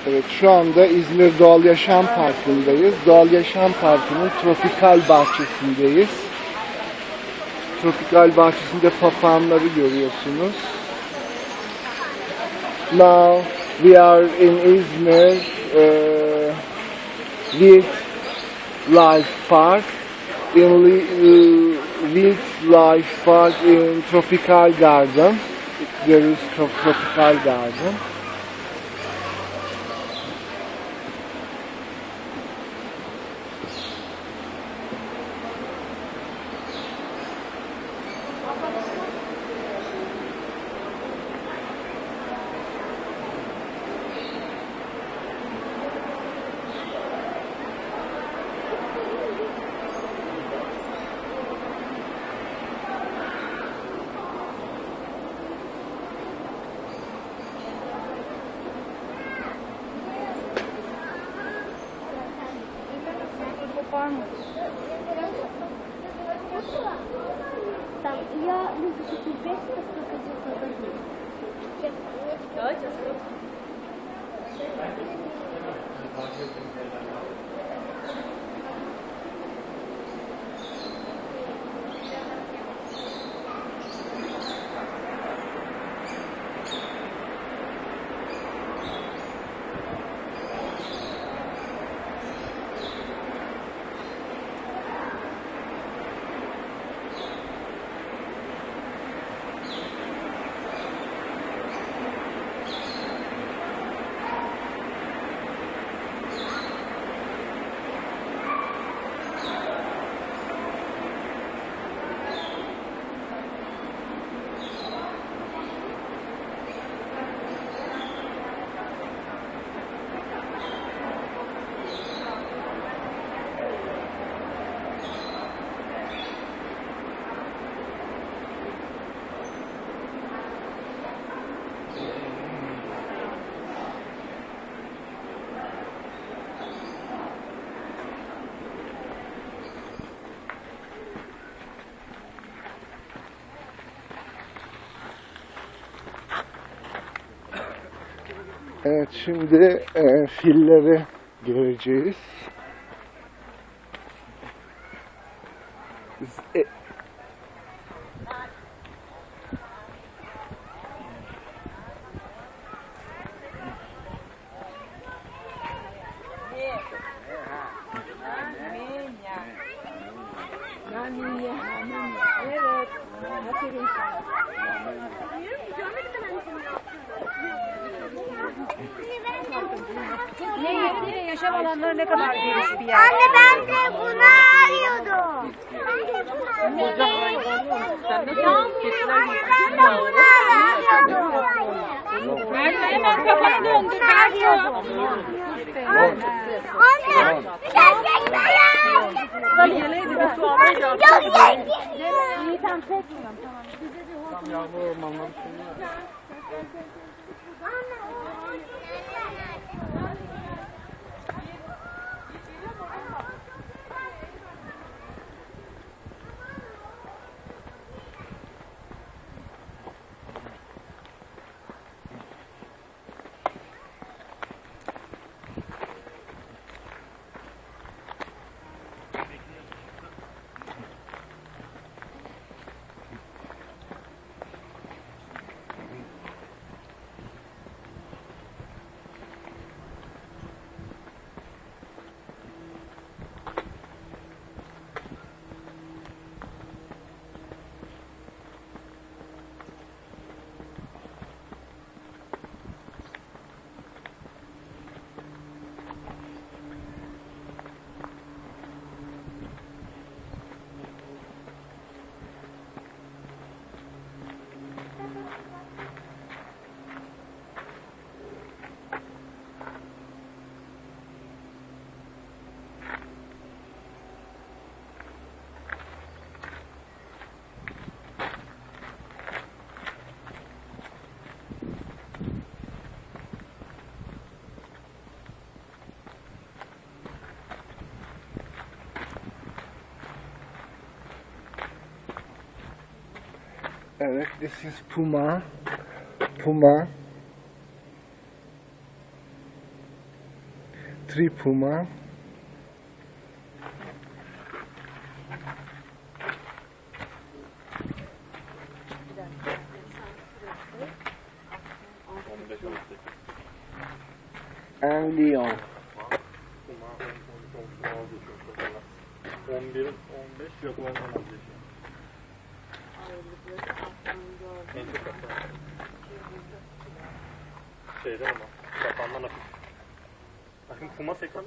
Evet, şu anda İzmir Doğal Yaşam Parkı'ndayız. Doğal Yaşam Parkı'nın tropikal bahçesindeyiz. Tropikal bahçesinde papağanları görüyorsunuz. Now we are in Izmir Wildlife Park. Wildlife Park in Tropical Garden. There is Tropical Garden. Evet, şimdi filleri göreceğiz. Yaşam alanları ne kadar geniş bir yer. Anne ben de bunu arıyordum. Ben de bunu arıyordum. Hemen kafanı döndür. Anne gerçekten ya. Yok gerçekten. İyi tamam çekmiyorum. Tam yağmur ormanları. Evet, this is Puma. Tree Puma. And Leon. 11, 15 yok 10 geçiyor. En çok kapan. Şeyden ama kapandan hafif. Bakın kuma 80